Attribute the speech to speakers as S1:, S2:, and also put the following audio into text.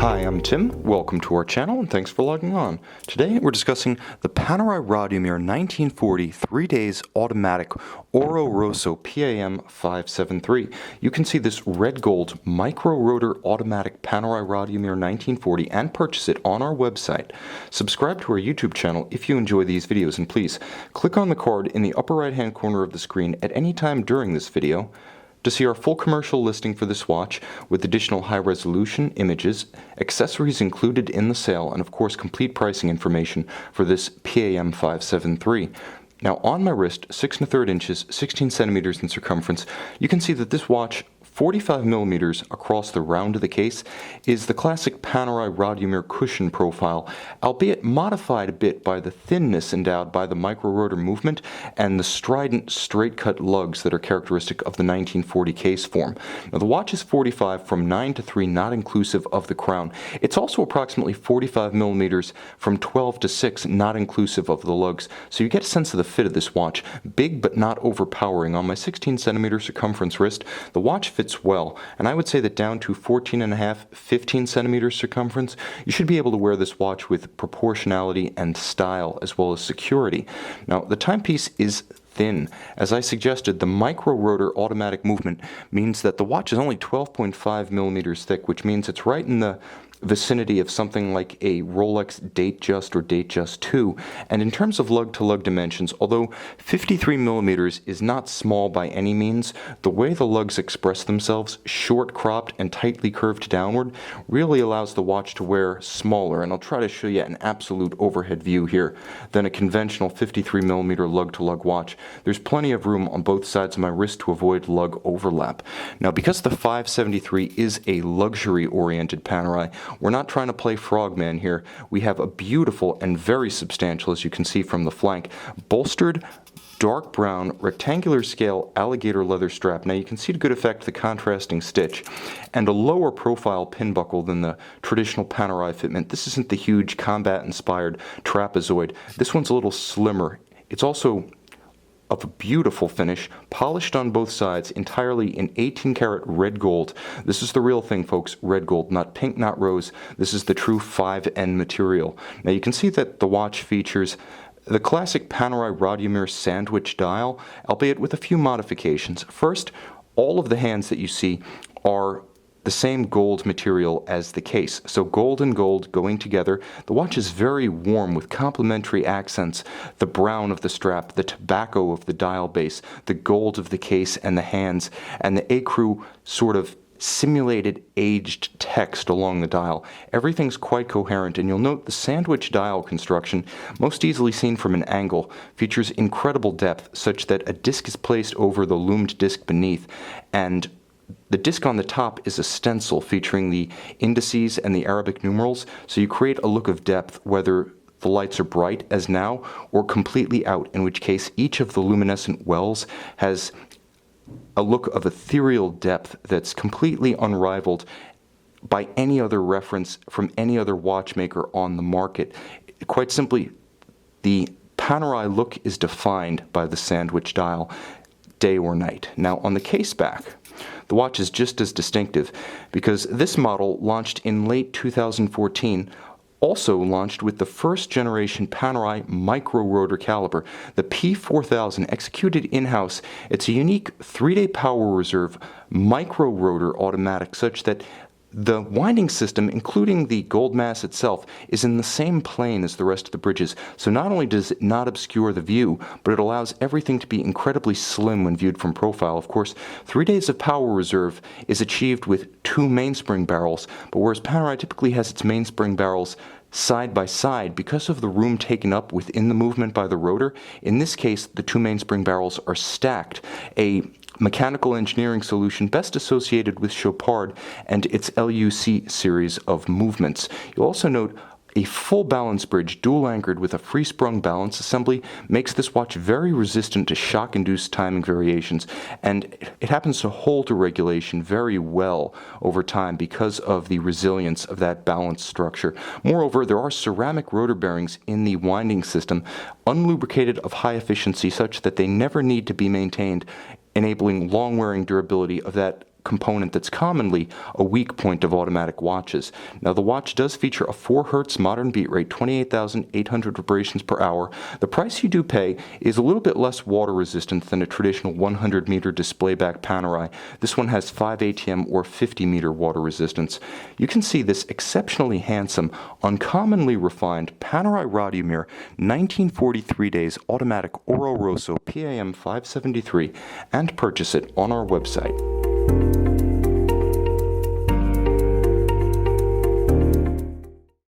S1: Hi, I'm Tim. Welcome to our channel and thanks for logging on. Today we're discussing the Panerai Radiomir 1940 3 Days Automatic Oro Rosso PAM 573. You can see this red gold micro rotor automatic Panerai Radiomir 1940 and purchase it on our website. Subscribe to our YouTube channel if you enjoy these videos, and please click on the card in the upper right hand corner of the screen at any time during this video to see our full commercial listing for this watch with additional high-resolution images, accessories included in the sale, and of course complete pricing information for this PAM 573. Now on my wrist, 6 1/3 inches, 16 centimeters in circumference, you can see that this watch 45 millimeters across the round of the case is the classic Panerai Radiomir cushion profile, albeit modified a bit by the thinness endowed by the micro rotor movement and the strident straight-cut lugs that are characteristic of the 1940 case form. Now the watch is 45 from 9 to 3, not inclusive of the crown. It's also approximately 45 millimeters from 12 to 6, not inclusive of the lugs. So you get a sense of the fit of this watch. Big but not overpowering. On my 16 centimeter circumference wrist, the watch fits well, and I would say that down to 14.5, 15 centimeters circumference, you should be able to wear this watch with proportionality and style as well as security. Now, the timepiece is thin. As I suggested, the micro rotor automatic movement means that the watch is only 12.5 millimeters thick, which means it's right in the vicinity of something like a Rolex Datejust or Datejust 2. And in terms of lug-to-lug dimensions, although 53 millimeters is not small by any means, the way the lugs express themselves, short cropped and tightly curved downward, really allows the watch to wear smaller, and I'll try to show you an absolute overhead view here, than a conventional 53 millimeter lug-to-lug watch. There's plenty of room on both sides of my wrist to avoid lug overlap. Now, because the 573 is a luxury-oriented Panerai, we're not trying to play frogman here. We have a beautiful and very substantial, as you can see from the flank, bolstered dark brown rectangular scale alligator leather strap. Now you can see to good effect the contrasting stitch and a lower profile pin buckle than the traditional Panerai fitment. This isn't the huge combat inspired trapezoid. This one's a little slimmer. It's also of a beautiful finish, polished on both sides, entirely in 18 karat red gold. This is the real thing, folks, red gold, not pink, not rose. This is the true 5N material. Now you can see that the watch features the classic Panerai Radiomir sandwich dial, albeit with a few modifications. First, all of the hands that you see are the same gold material as the case. So gold and gold going together. The watch is very warm with complementary accents. The brown of the strap, the tobacco of the dial base, the gold of the case and the hands, and the ecru sort of simulated aged text along the dial. Everything's quite coherent, and you'll note the sandwich dial construction, most easily seen from an angle, features incredible depth such that a disc is placed over the loomed disc beneath, and the disc on the top is a stencil featuring the indices and the Arabic numerals, so you create a look of depth whether the lights are bright, as now, or completely out, in which case each of the luminescent wells has a look of ethereal depth that's completely unrivaled by any other reference from any other watchmaker on the market. Quite simply, the Panerai look is defined by the sandwich dial, day or night. Now on the case back, the watch is just as distinctive because this model, launched in late 2014, also launched with the first generation Panerai micro rotor caliber, the P4000, executed in-house. It's a unique 3-day power reserve micro rotor automatic such that the winding system, including the gold mass itself, is in the same plane as the rest of the bridges. So not only does it not obscure the view, but it allows everything to be incredibly slim when viewed from profile. Of course, 3 days of power reserve is achieved with 2 mainspring barrels, but whereas Panerai typically has its mainspring barrels side by side, because of the room taken up within the movement by the rotor, in this case the 2 mainspring barrels are stacked, a mechanical engineering solution best associated with Chopard and its LUC series of movements. You'll also note a full balance bridge, dual anchored with a free-sprung balance assembly, makes this watch very resistant to shock-induced timing variations, and it happens to hold to regulation very well over time because of the resilience of that balance structure. Moreover, there are ceramic rotor bearings in the winding system, unlubricated, of high efficiency, such that they never need to be maintained, enabling long-wearing durability of that component that's commonly a weak point of automatic watches. Now, the watch does feature a 4 Hz modern beat rate, 28,800 vibrations per hour. The price you do pay is a little bit less water resistant than a traditional 100 meter display back Panerai. This one has 5 ATM or 50 meter water resistance. You can see this exceptionally handsome, uncommonly refined Panerai Radiomir 1943 Days automatic Oro Rosso PAM 573 and purchase it on our website.